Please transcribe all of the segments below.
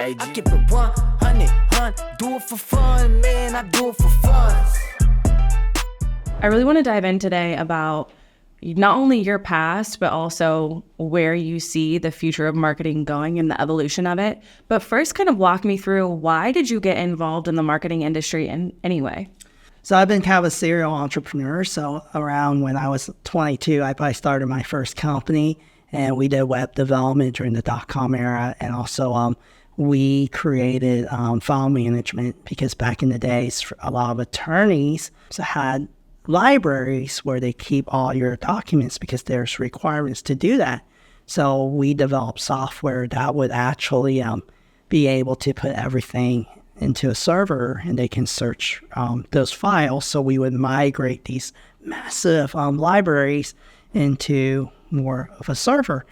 I keep it 100, do it for fun, man, I do it for fun. I really want to dive in today about not only your past, but also where you see the future of marketing going and the evolution of it. But first, kind of walk me through, why did you get involved in the marketing industry in any way? So I've been kind of a serial entrepreneur. So around when I was 22, I probably started my first company, and we did web development during the dot-com era. And also we created file management, because back in the days, a lot of attorneys had libraries where they keep all your documents because there's requirements to do that. So we developed software that would actually be able to put everything into a server, and they can search those files. So we would migrate these massive libraries into more of a server.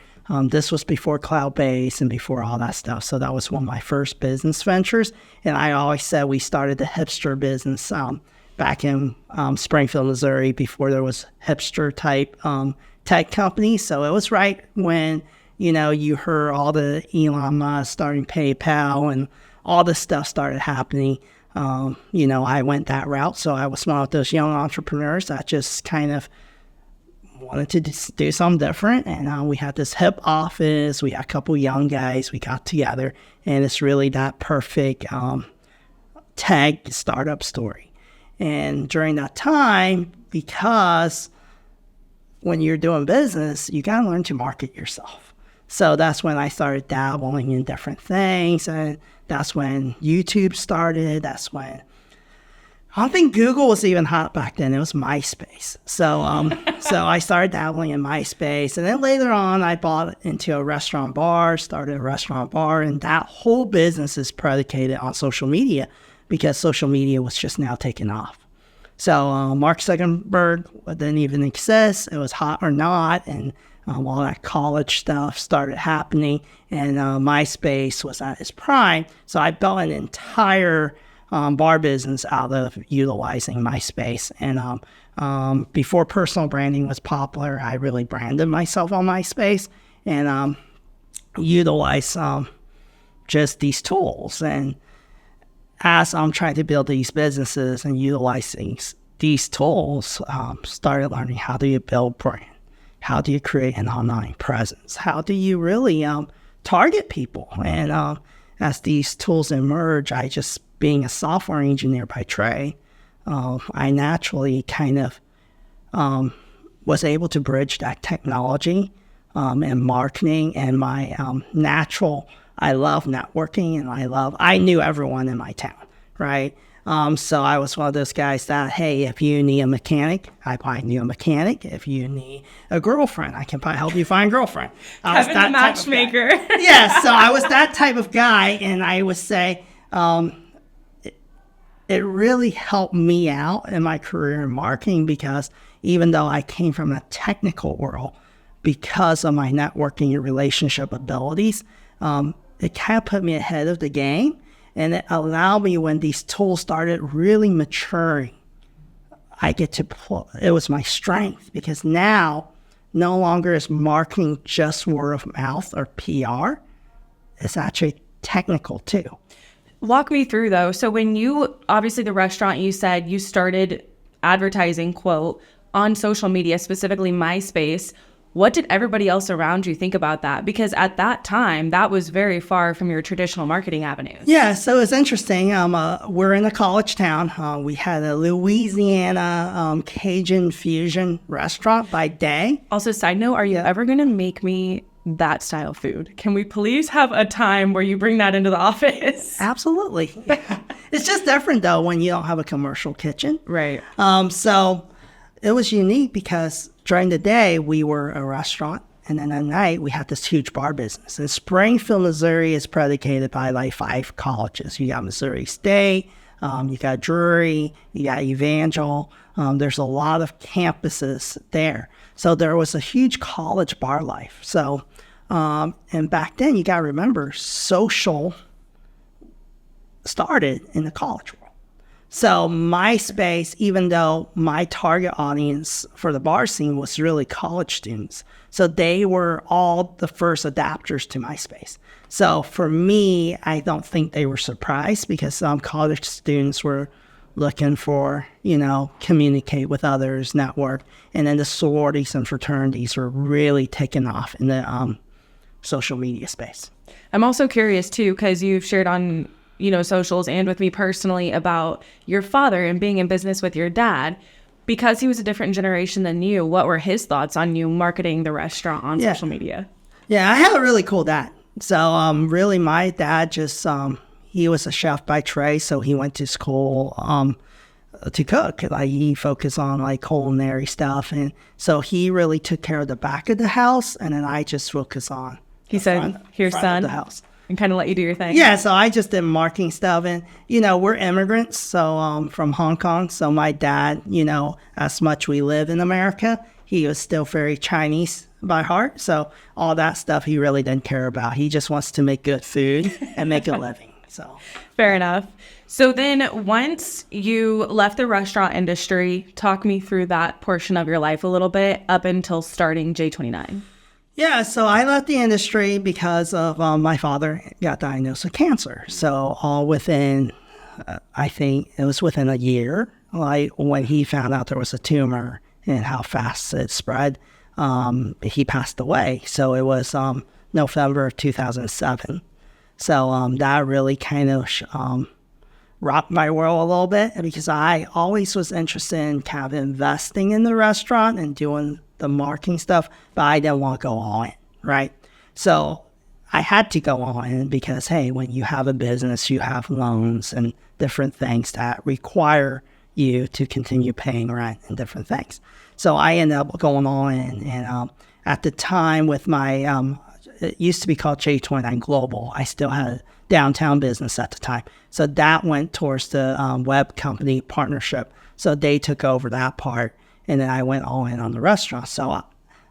This was before cloud-based and before all that stuff. So that was one of my first business ventures. And I always said we started the hipster business back in Springfield, Missouri, before there was hipster-type tech companies. So it was right when, you heard all the Elon Musk starting PayPal and all this stuff started happening. I went that route. So I was one of those young entrepreneurs that just kind of wanted to do something different. And we had this hip office. We had a couple young guys. We got together, and it's really that perfect tech startup story. And during that time, because when you're doing business, you got to learn to market yourself. So that's when I started dabbling in different things. And that's when YouTube started. That's when, I don't think Google was even hot back then. It was MySpace. So so I started dabbling in MySpace. And then later on, I bought into a restaurant bar, started a restaurant bar. And that whole business is predicated on social media, because social media was just now taking off. So Mark Zuckerberg didn't even exist. It was hot or not. And all that college stuff started happening. And MySpace was at its prime. So I built an entire bar business out of utilizing MySpace. And before personal branding was popular, I really branded myself on MySpace and utilized just these tools. And as I'm trying to build these businesses and utilizing these tools, started learning, how do you build brand? How do you create an online presence? How do you really target people? And as these tools emerge, being a software engineer by trade, I naturally kind of was able to bridge that technology and marketing and my natural. I love networking, and I knew everyone in my town, right? So I was one of those guys that, hey, if you need a mechanic, I probably knew a mechanic. If you need a girlfriend, I can probably help you find a girlfriend. Kevin the matchmaker. Yeah, so I was that type of guy, and I would say it really helped me out in my career in marketing, because even though I came from a technical world, because of my networking and relationship abilities, it kind of put me ahead of the game, and it allowed me, when these tools started really maturing, it was my strength, because now no longer is marketing just word of mouth or PR. It's actually technical too. Walk me through though. So when obviously the restaurant, you said you started advertising, quote, on social media, specifically MySpace. What did everybody else around you think about that? Because at that time, that was very far from your traditional marketing avenues. Yeah, so it's interesting. We're in a college town. We had a Louisiana Cajun fusion restaurant by day. Also, side note, are you ever going to make me that style food? Can we please have a time where you bring that into the office? Absolutely. It's just different, though, when you don't have a commercial kitchen. Right. So it was unique, because during the day, we were a restaurant, and then at night, we had this huge bar business. And Springfield, Missouri is predicated by like 5 colleges. You got Missouri State, you got Drury, you got Evangel. There's a lot of campuses there. So there was a huge college bar life. So, and back then, you got to remember, social started in the college world. So MySpace, even though my target audience for the bar scene was really college students, so they were all the first adapters to MySpace. So for me, I don't think they were surprised because some college students were looking for, communicate with others, network. And then the sororities and fraternities were really taking off in the social media space. I'm also curious too, because you've shared on, socials and with me personally about your father and being in business with your dad. Because he was a different generation than you, what were his thoughts on you marketing the restaurant on social media? Yeah, I had a really cool dad. So really my dad just, he was a chef by trade. So he went to school to cook. Like he focused on like culinary stuff. And so he really took care of the back of the house. And then I just focused on he said, "Here's son," of the house. And kind of let you do your thing. Yeah, so I just did marketing stuff. And, we're immigrants, so from Hong Kong. So my dad, as much we live in America, he was still very Chinese by heart. So all that stuff he really didn't care about. He just wants to make good food and make a living. So fair enough. So then once you left the restaurant industry, talk me through that portion of your life a little bit up until starting J29. Yeah, so I left the industry because of my father got diagnosed with cancer. So all within, I think it was within a year, like when he found out there was a tumor and how fast it spread, he passed away. So it was November of 2007. So that really kind of rocked my world a little bit because I always was interested in kind of investing in the restaurant and doing the marketing stuff, but I didn't want to go all in, right? So I had to go all in because, hey, when you have a business, you have loans and different things that require you to continue paying rent and different things. So I ended up going all in. And at the time with my, it used to be called J29 Global. I still had a downtown business at the time. So that went towards the web company partnership. So they took over that part. And then I went all in on the restaurant. So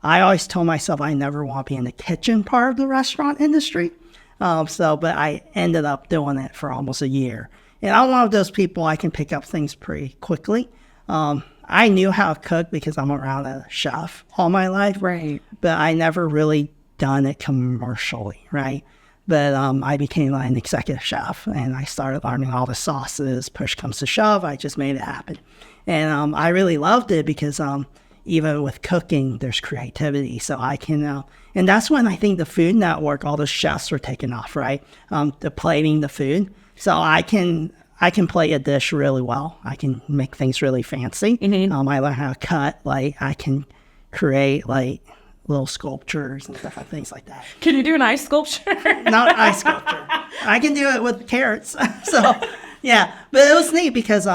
I always told myself I never want to be in the kitchen part of the restaurant industry. But I ended up doing it for almost a year. And I'm one of those people, I can pick up things pretty quickly. I knew how to cook because I'm around a chef all my life. Right. But I never really done it commercially, right? But I became like an executive chef and I started learning all the sauces. Push comes to shove, I just made it happen. And I really loved it because even with cooking, there's creativity. So I can, and that's when I think the Food Network, all the chefs were taking off, right? The plating the food. So I can plate a dish really well. I can make things really fancy. Mm-hmm. I learned how to cut. Like I can create like little sculptures and stuff like things like that. Can you do an ice sculpture? Not an ice sculpture. I can do it with carrots. So yeah, but it was neat because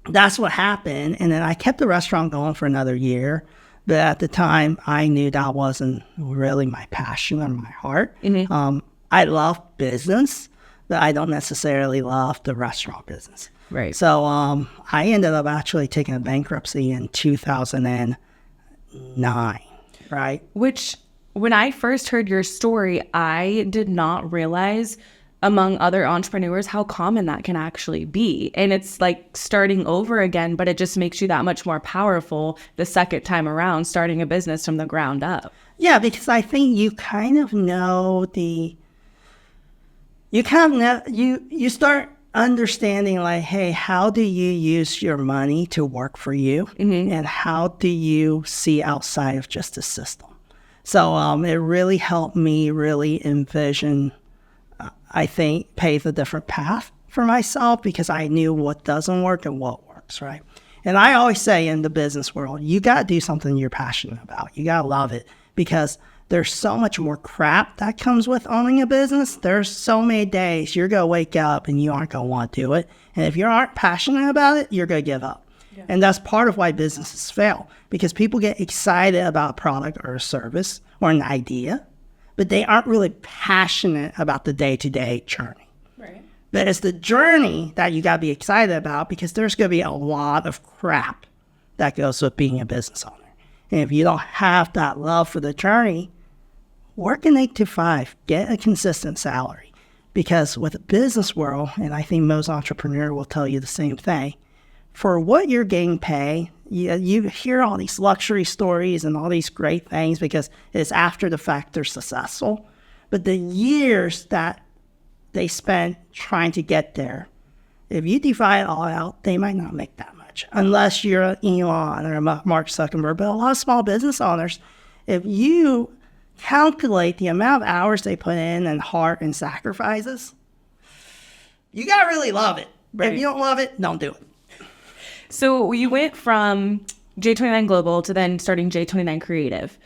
that's what happened. And then I kept the restaurant going for another year. But at the time, I knew that wasn't really my passion or my heart. Mm-hmm. I love business, but I don't necessarily love the restaurant business. Right. So I ended up actually taking a bankruptcy in 2009, right? Which, when I first heard your story, I did not realize, among other entrepreneurs, how common that can actually be. And it's like starting over again, but it just makes you that much more powerful the second time around, starting a business from the ground up. Yeah, because I think you kind of know you start understanding like, hey, how do you use your money to work for you? Mm-hmm. And how do you see outside of just the system? So it really helped me really envision, I think, pave a different path for myself because I knew what doesn't work and what works, right? And I always say in the business world, you got to do something you're passionate about. You got to love it because there's so much more crap that comes with owning a business. There's so many days you're going to wake up and you aren't going to want to do it. And if you aren't passionate about it, you're going to give up. Yeah. And that's part of why businesses fail because people get excited about a product or a service or an idea, but they aren't really passionate about the day-to-day journey. Right. But it's the journey that you got to be excited about because there's going to be a lot of crap that goes with being a business owner. And if you don't have that love for the journey, work an 8 to 5, get a consistent salary, Because with the business world, and I think most entrepreneurs will tell you the same thing, for what you're getting paid, you hear all these luxury stories and all these great things because it's after the fact they're successful. But the years that they spent trying to get there, if you divide it all out, they might not make that much unless you're an Elon or a Mark Zuckerberg. But a lot of small business owners, if you calculate the amount of hours they put in and heart and sacrifices, you got to really love it. Right. If you don't love it, don't do it. So you went from J29 Global to then starting J29 Creative.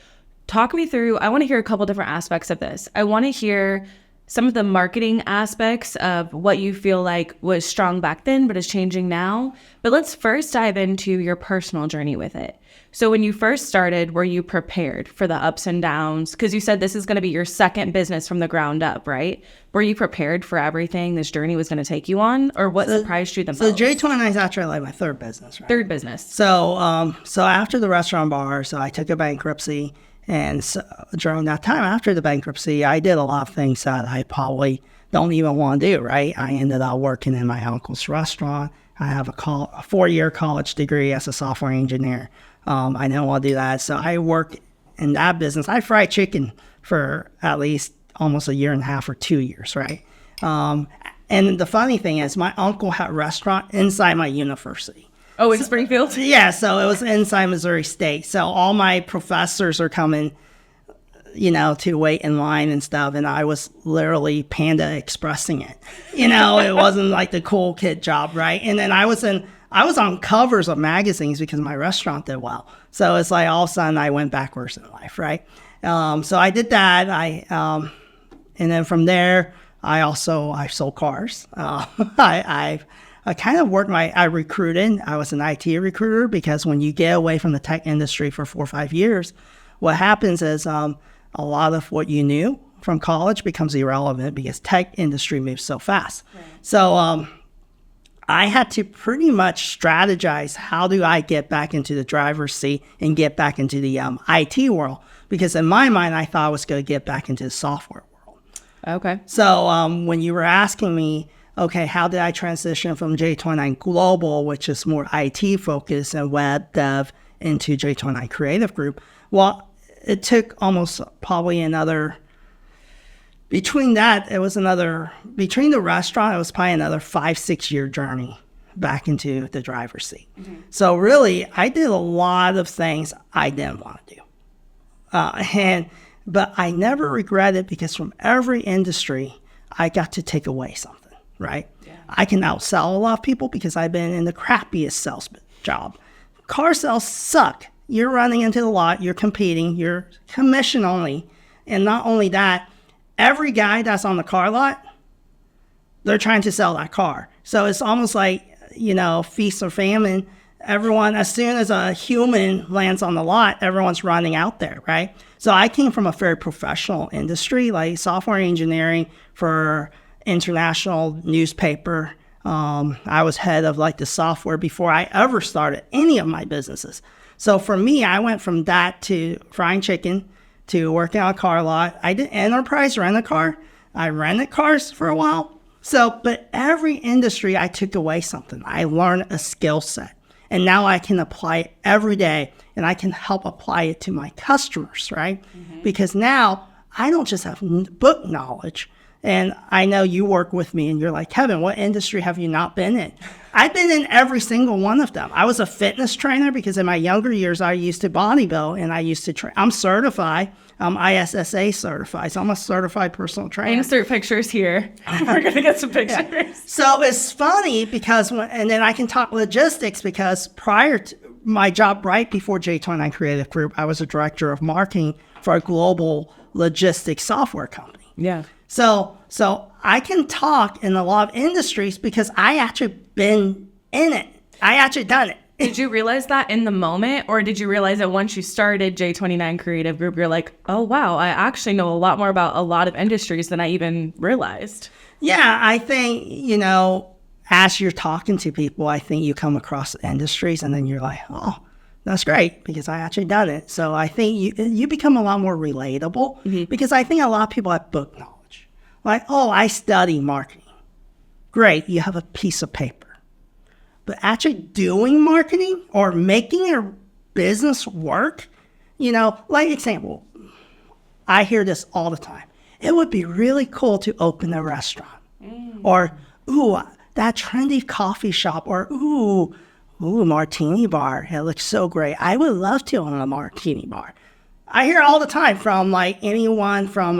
Talk me through, I want to hear a couple different aspects of this. I want to hear some of the marketing aspects of what you feel like was strong back then but is changing now. But let's first dive into your personal journey with it. So when you first started, were you prepared for the ups and downs? Because you said this is going to be your second business from the ground up, right? Were you prepared for everything this journey was going to take you on? Or what surprised you the most? So J29 is actually like my third business, right? Third business. So so after the restaurant bar, so I took a bankruptcy. And so during that time after the bankruptcy, I did a lot of things that I probably don't even want to do, right? I ended up working in my uncle's restaurant. I have a 4-year college degree as a software engineer. I didn't want to do that. So I worked in that business. I fried chicken for at least almost a year and a half or 2 years, right? And the funny thing is my uncle had a restaurant inside my university. Oh, in Springfield? Yeah, so it was inside Missouri State. So all my professors are coming, to wait in line and stuff. And I was literally Panda Expressing it. It wasn't like the cool kid job, right? And then I was on covers of magazines because my restaurant did well. So it's like all of a sudden I went backwards in life, right? So I did that. And then from there, I sold cars. I kind of I recruited. I was an IT recruiter because when you get away from the tech industry for 4 or 5 years, what happens is a lot of what you knew from college becomes irrelevant because tech industry moves so fast. Right. So I had to pretty much strategize how do I get back into the driver's seat and get back into the IT world because in my mind, I thought I was going to get back into the software world. Okay. So when you were asking me, okay, how did I transition from J29 Global, which is more IT focused and web dev, into J29 Creative Group? Well, it took almost probably between the restaurant, it was probably another 5-6 year journey back into the driver's seat. Mm-hmm. So really, I did a lot of things I didn't want to do. But I never regret it because from every industry, I got to take away something. Right? Yeah. I can outsell a lot of people because I've been in the crappiest sales job. Car sales suck. You're running into the lot, you're competing, you're commission only. And not only that, every guy that's on the car lot, they're trying to sell that car. So it's almost like, feast or famine. Everyone, as soon as a human lands on the lot, everyone's running out there, right? So I came from a very professional industry, like software engineering for international newspaper. I was head of the software before I ever started any of my businesses. So for me, I went from that to frying chicken to working on a car lot. I did enterprise rent a car. I rented cars for a while. But every industry I took away something. I learned a skill set and now I can apply it every day and I can help apply it to my customers, right? Mm-hmm. Because now I don't just have book knowledge. And I know you work with me and you're like, Kevin, what industry have you not been in? I've been in every single one of them. I was a fitness trainer because in my younger years, I used to bodybuild and I used to train. I'm certified. I'm ISSA certified. So I'm a certified personal trainer. Insert pictures here. We're going to get some pictures. Yeah. So it's funny because, and then I can talk logistics because prior to my job right before J29 Creative Group, I was a director of marketing for a global logistics software company. Yeah. So I can talk in a lot of industries because I actually been in it. I actually done it. Did you realize that in the moment, or did you realize that once you started J29 Creative Group, you're like, oh, wow, I actually know a lot more about a lot of industries than I even realized? Yeah, I think, as you're talking to people, I think you come across industries and then you're like, oh, that's great because I actually done it. So I think you become a lot more relatable because I think a lot of people have book knowledge. Like, oh, I study marketing. Great, you have a piece of paper. But actually doing marketing or making your business work, like example, I hear this all the time. It would be really cool to open a restaurant. Or, ooh, that trendy coffee shop. Or, ooh, martini bar. It looks so great. I would love to own a martini bar. I hear all the time from like anyone from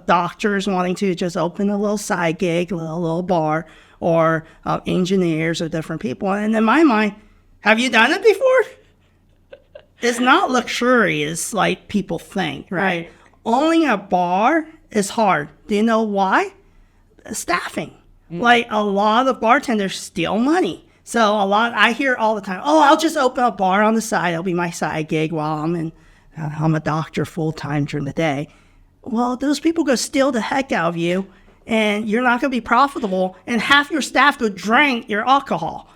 doctors wanting to just open a little side gig, a little bar, or engineers or different people. And in my mind, have you done it before? It's not luxurious like people think, right? Owning a bar is hard. Do you know why? Staffing. Like a lot of bartenders steal money. So I hear all the time, oh, I'll just open a bar on the side. It'll be my side gig while I'm a doctor full-time during the day. Well, those people go steal the heck out of you, and you're not going to be profitable, and half your staff go drink your alcohol,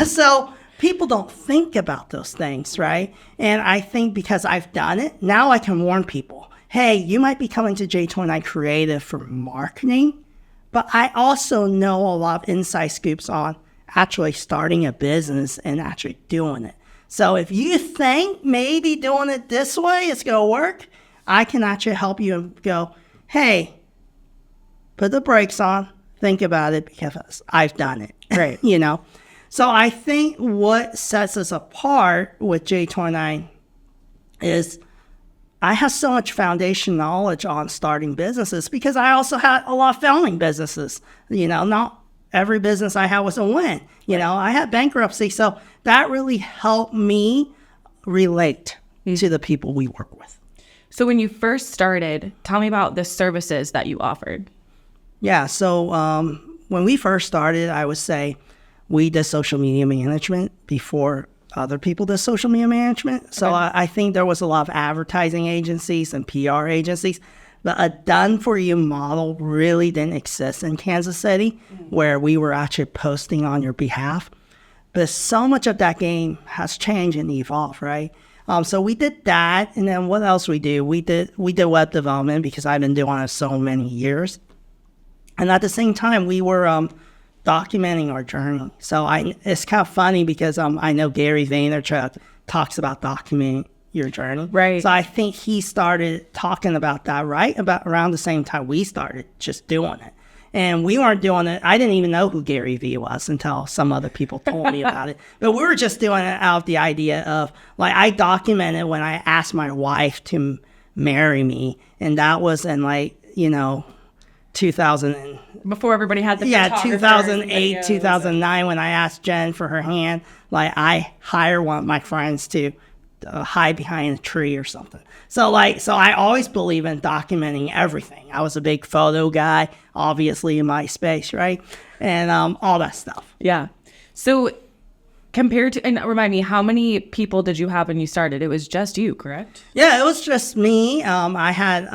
So people don't think about those things, right? And I think because I've done it, now I can warn people, hey, you might be coming to J29 Creative for marketing, but I also know a lot of inside scoops on actually starting a business and actually doing it. So if you think maybe doing it this way is going to work, I can actually help you and go, hey, put the brakes on, think about it because I've done it, Right. So I think what sets us apart with J29 is I have so much foundation knowledge on starting businesses because I also had a lot of failing businesses. Not every business I had was a win. I had bankruptcy. So that really helped me relate to the people we work with. So when you first started, tell me about the services that you offered. Yeah. So when we first started, I would say we did social media management before other people did social media management. So I think there was a lot of advertising agencies and PR agencies. But a done-for-you model really didn't exist in Kansas City, where we were actually posting on your behalf. But so much of that game has changed and evolved, right? So we did that, and then what else we do? We did web development because I've been doing it so many years. And at the same time, we were documenting our journey. So it's kind of funny because I know Gary Vaynerchuk talks about documenting your journey. Right. So I think he started talking about that about around the same time we started just doing it. And we weren't doing it. I didn't even know who Gary Vee was until some other people told me about it. But we were just doing it out of the idea of, like, I documented when I asked my wife to marry me. And that was in 2000. Before everybody had the 2008, 2009, when I asked Jen for her hand. Like, I hired one of my friends to hide behind a tree or something. So I always believe in documenting everything. I was a big photo guy, obviously, in my space, right? And all that stuff. Yeah. So compared to, and remind me, how many people did you have when you started? It was just you, correct? Yeah, it was just me. I had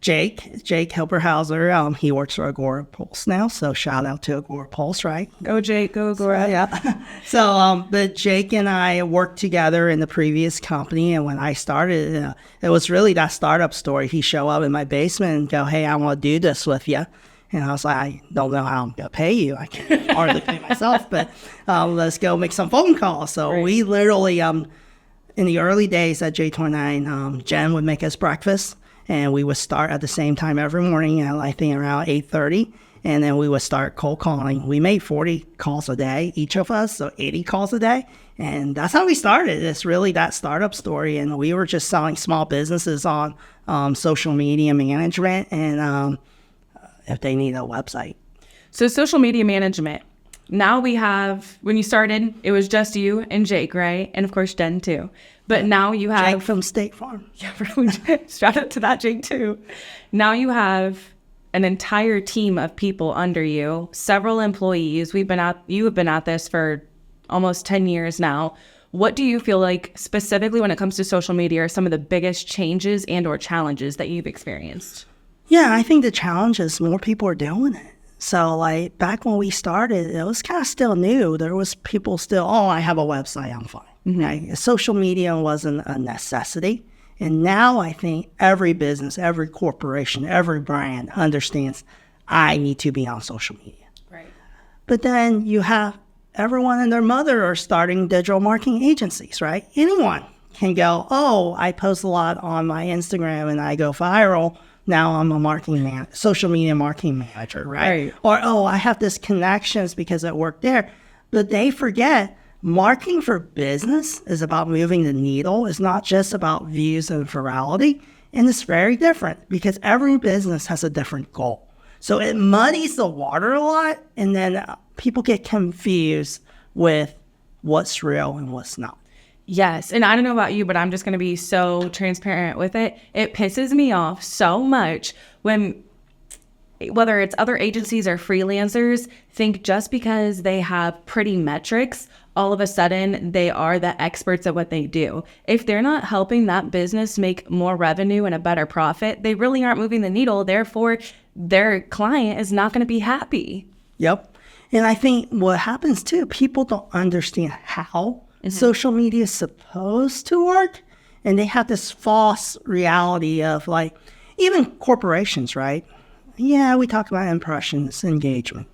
Jake Hilberhauser. He works for Agora Pulse now, so shout out to Agora Pulse, right? Go Jake, go Agora. Yeah. So, but Jake and I worked together in the previous company, and when I started, it was really that startup story. He show up in my basement and go, "Hey, I want to do this with you." And I was like, I don't know how I'm going to pay you. I can't hardly pay myself, but let's go make some phone calls. So we literally, in the early days at J29, Jen would make us breakfast. And we would start at the same time every morning at, I think, around 8:30. And then we would start cold calling. We made 40 calls a day, each of us, so 80 calls a day. And that's how we started. It's really that startup story. And we were just selling small businesses on social media management and if they need a website. So social media management. Now we have, when you started, it was just you and Jake, right? And of course, Jen too. But now you have... Jake from State Farm. Yeah, shout out to that Jake too. Now you have an entire team of people under you, several employees. You have been at this for almost 10 years now. What do you feel like specifically when it comes to social media are some of the biggest changes and or challenges that you've experienced? Yeah, I think the challenge is more people are doing it. So like back when we started, it was kind of still new. There was people still, I have a website, I'm fine. Mm-hmm. Right? Social media wasn't a necessity. And now I think every business, every corporation, every brand understands I need to be on social media. Right. But then you have everyone and their mother are starting digital marketing agencies, right? Anyone can go, oh, I post a lot on my Instagram and I go viral. Now I'm a social media marketing manager, right? Or, oh, I have this connections because it worked there. But they forget marketing for business is about moving the needle. It's not just about views and virality. And it's very different because every business has a different goal. So it muddies the water a lot. And then people get confused with what's real and what's not. Yes. And I don't know about you, but I'm just going to be so transparent with it. It pisses me off so much when, whether it's other agencies or freelancers, think just because they have pretty metrics, all of a sudden they are the experts at what they do. If they're not helping that business make more revenue and a better profit, they really aren't moving the needle. Therefore, their client is not going to be happy. Yep. And I think what happens too, people don't understand how social media is supposed to work. And they have this false reality of like, even corporations, right? Yeah, we talk about impressions, engagement,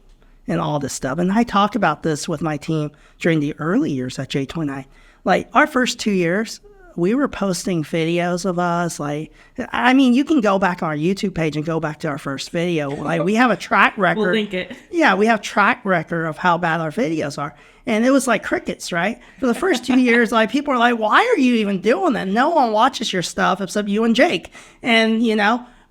and all this stuff. And I talk about this with my team during the early years at J29. Like our first 2 years, we were posting videos of us. Like, I mean, you can go back on our YouTube page and go back to our first video. Like we have a track record. We'll link it. Yeah, we have track record of how bad our videos are. And it was like crickets, right? For the first 2 years, like people are like, why are you even doing that? No one watches your stuff except you and Jake. And,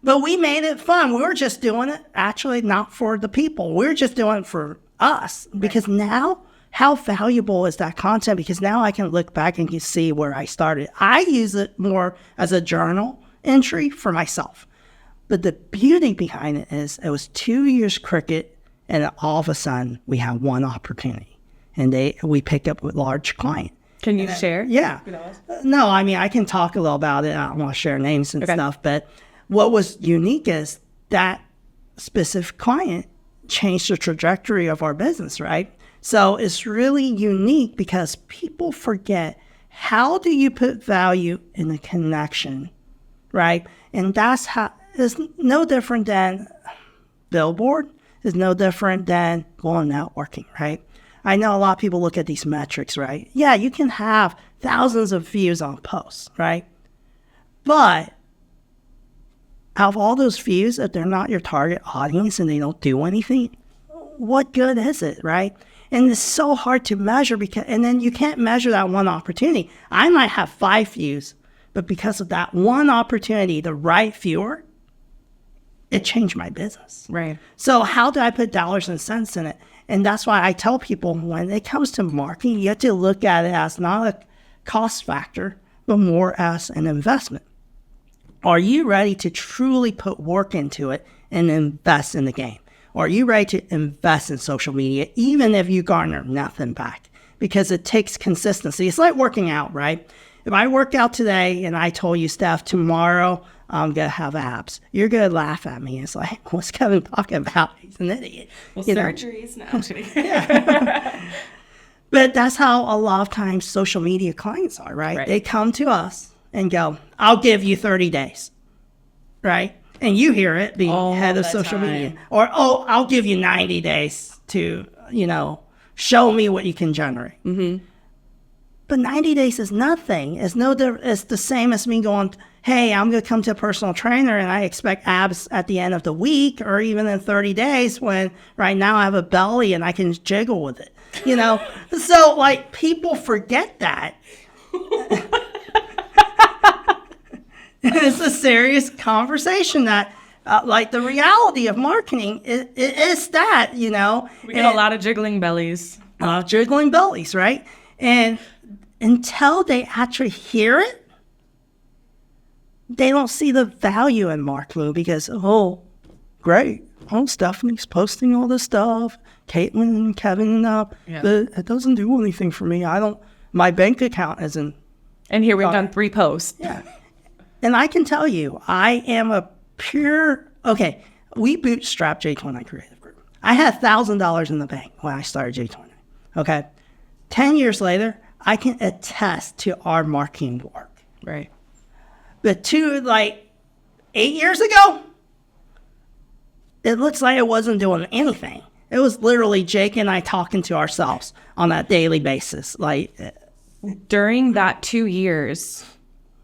but we made it fun. We were just doing it actually not for the people. We were just doing it for us because now how valuable is that content? Because now I can look back and see where I started. I use it more as a journal entry for myself. But the beauty behind it is it was 2 years cricket and all of a sudden we have one opportunity. And we pick up a large client. Can you share? Yeah. No, I mean, I can talk a little about it. I don't want to share names and stuff. But what was unique is that specific client changed the trajectory of our business, right? So it's really unique because people forget, how do you put value in the connection, right? And that's how, it's no different than billboard. It's no different than going networking, right? I know a lot of people look at these metrics, right? Yeah, you can have thousands of views on posts, right? But out of all those views, if they're not your target audience and they don't do anything, what good is it, right? And it's so hard to measure and then you can't measure that one opportunity. I might have 5 views, but because of that one opportunity, the right viewer, it changed my business. Right. So how do I put dollars and cents in it? And that's why I tell people when it comes to marketing, you have to look at it as not a cost factor, but more as an investment. Are you ready to truly put work into it and invest in the game? Or are you ready to invest in social media, even if you garner nothing back? Because it takes consistency. It's like working out, right? If I work out today and I told you, Steph, tomorrow I'm going to have abs, you're going to laugh at me. It's like, what's Kevin talking about? He's an idiot. Well, surgeries? No, I'm kidding. But that's how a lot of times social media clients are, right? They come to us and go, I'll give you 30 days, right? And you hear it being head of social media. Or, I'll give you 90 days to, show me what you can generate. Mm-hmm. But 90 days is nothing. It's the same as me going, hey, I'm going to come to a personal trainer and I expect abs at the end of the week or even in 30 days when right now I have a belly and I can jiggle with it, So like people forget that. It's a serious conversation that like the reality of marketing is that, We get a lot of jiggling bellies. Jiggling bellies, right? And until they actually hear it, they don't see the value in marketing because, great. Stephanie's posting all this stuff. Caitlin and Kevin, but it doesn't do anything for me. My bank account isn't. And here we've done 3 posts. Yeah. And I can tell you, I am we bootstrapped J29 Creative Group. I had $1,000 in the bank when I started J29. Okay. 10 years later, I can attest to our marketing work. Right. But 8 years ago, it looks like it wasn't doing anything. It was literally Jake and I talking to ourselves on that daily basis. During that 2 years,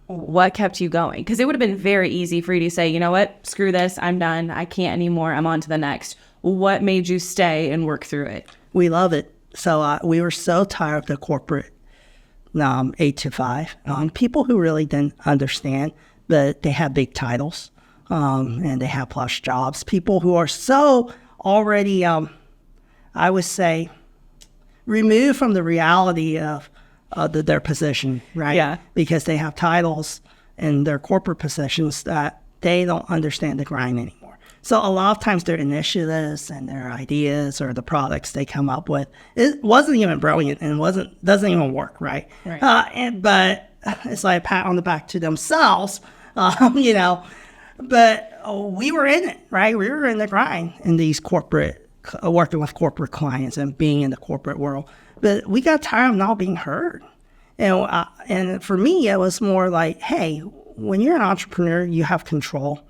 what kept you going? Because it would have been very easy for you to say, you know what, screw this, I'm done, I can't anymore, I'm on to the next. What made you stay and work through it? We love it. So we were so tired of the corporate 8 to 5. People who really didn't understand, but they have big titles and they have plush jobs. People who are so already, I would say, removed from the reality of their position, right? Yeah. Because they have titles in their corporate positions that they don't understand the grind anymore. So a lot of times their initiatives and their ideas or the products they come up with, it wasn't even brilliant and doesn't even work, right? But it's like a pat on the back to themselves, But we were in it, right? We were in the grind in these working with corporate clients and being in the corporate world. But we got tired of not being heard. And for me, it was more like, hey, when you're an entrepreneur, you have control,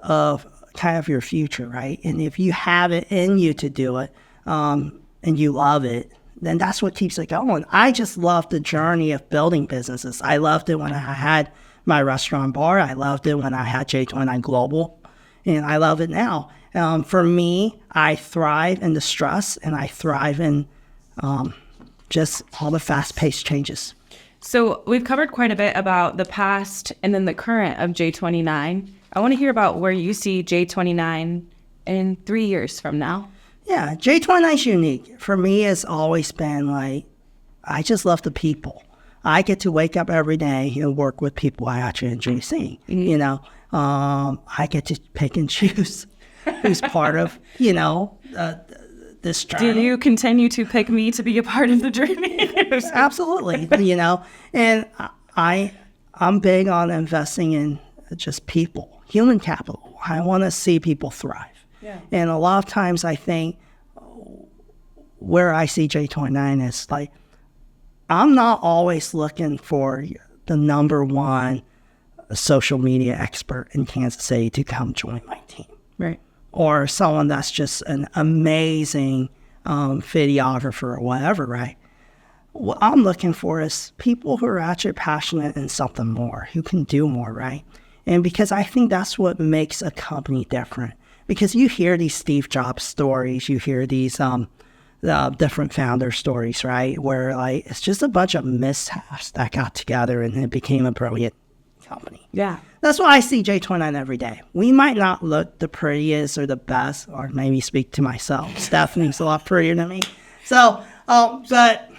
of kind of your future, right? And if you have it in you to do it and you love it, then that's what keeps it going. I just love the journey of building businesses. I loved it when I had my restaurant bar. I loved it when I had J29 Global. And I love it now. For me, I thrive in the stress and I thrive in just all the fast-paced changes. So we've covered quite a bit about the past and then the current of J29. I want to hear about where you see J29 in 3 years from now. Yeah, J29 is unique. For me, it's always been I just love the people. I get to wake up every day and work with people I actually enjoy seeing. I get to pick and choose who's part of, this journey. Do you continue to pick me to be a part of the journey? Absolutely, and I'm big on investing in just people, human capital. I want to see people thrive. Yeah. And a lot of times I think where I see J29 is I'm not always looking for the number one social media expert in Kansas City to come join my team. Right. Or someone that's just an amazing videographer or whatever, right? What I'm looking for is people who are actually passionate in something more, who can do more, right? And because I think that's what makes a company different. Because you hear these Steve Jobs stories, you hear these different founder stories, right? Where it's just a bunch of mishaps that got together and it became a brilliant company. Yeah. That's why I see J29 every day. We might not look the prettiest or the best, or maybe speak to myself. Stephanie's a lot prettier than me. So, but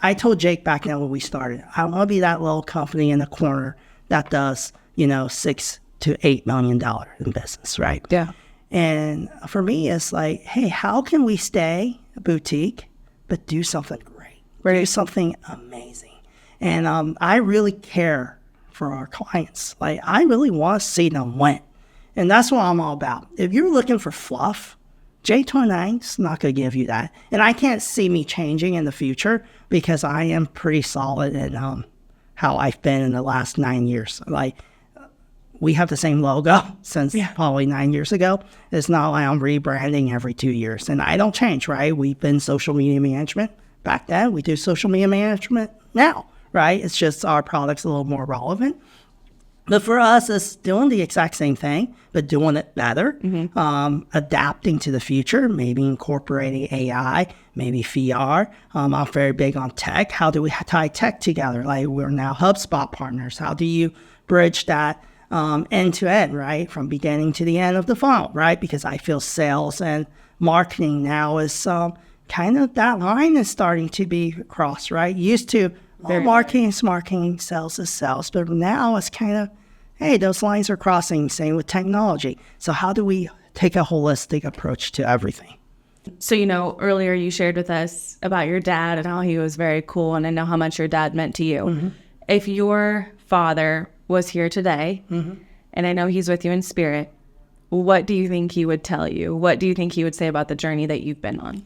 I told Jake back then when we started, I want to be that little company in the corner that does, $6 to $8 million in business, right? Yeah. And for me, it's hey, how can we stay a boutique, but do something great, do something amazing? And I really care for our clients. I really want to see them win. And that's what I'm all about. If you're looking for fluff, J29's not going to give you that. And I can't see me changing in the future because I am pretty solid in how I've been in the last 9 years. We have the same logo since probably 9 years ago. It's not like I'm rebranding every 2 years. And I don't change, right? We've been social media management back then. We do social media management now. Right? It's just our product's a little more relevant. But for us, it's doing the exact same thing, but doing it better, adapting to the future, maybe incorporating AI, maybe VR. I'm very big on tech. How do we tie tech together? We're now HubSpot partners. How do you bridge that end to end, right? From beginning to the end of the funnel, right? Because I feel sales and marketing now is kind of that line is starting to be crossed, right? Used to, marketing is marketing, sales is sales. But now it's kind of, hey, those lines are crossing, same with technology. So how do we take a holistic approach to everything? So, earlier you shared with us about your dad and how he was very cool, and I know how much your dad meant to you. Mm-hmm. If your father was here today, and I know he's with you in spirit, what do you think he would tell you? What do you think he would say about the journey that you've been on?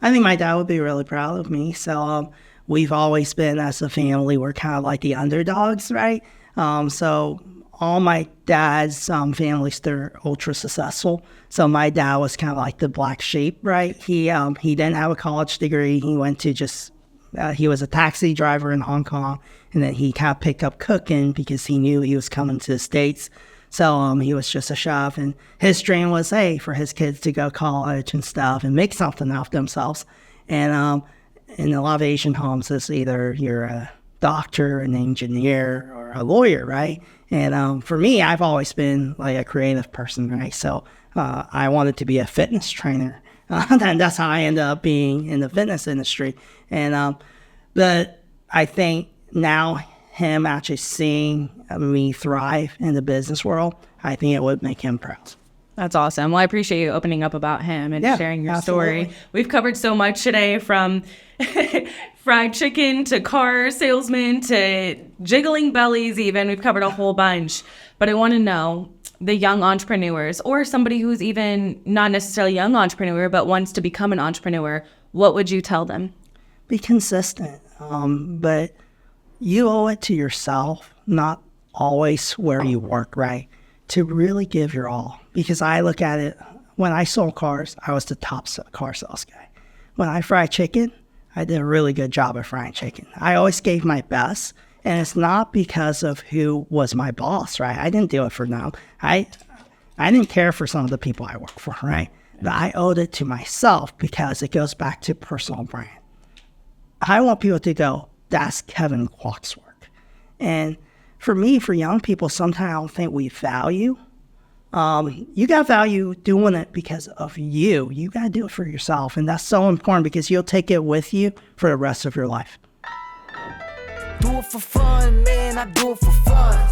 I think my dad would be really proud of me. So we've always been, as a family, we're kind of like the underdogs, right? So all my dad's families, they're ultra successful. So my dad was kind of like the black sheep, right? He didn't have a college degree. He went to he was a taxi driver in Hong Kong, and then he kind of picked up cooking because he knew he was coming to the States. So he was just a chef, and his dream was, hey, for his kids to go to college and stuff and make something out of themselves. And in a lot of Asian homes, it's either you're a doctor, an engineer, or a lawyer, right? And for me, I've always been like a creative person, right? So I wanted to be a fitness trainer. And that's how I ended up being in the fitness industry. And but I think now him actually seeing me thrive in the business world, I think it would make him proud. That's awesome. Well, I appreciate you opening up about him and sharing your absolutely. story. We've covered so much today, from fried chicken to car salesman to jiggling bellies even. We've covered a whole bunch. But I want to know, the young entrepreneurs, or somebody who's even not necessarily a young entrepreneur but wants to become an entrepreneur, what would you tell them? Be consistent. But you owe it to yourself, not always where you work, right? To really give your all. Because I look at it, when I sold cars, I was the top car sales guy. When I fried chicken, I did a really good job at frying chicken. I always gave my best, and it's not because of who was my boss, right? I didn't do it for them. I didn't care for some of the people I work for, right? But I owed it to myself because it goes back to personal brand. I want people to go, that's Kevin Kwok's work. And for me, for young people, sometimes I don't think we value. You got value doing it because of you. You got to do it for yourself. And that's so important because you'll take it with you for the rest of your life. Do it for fun, man, I do it for fun.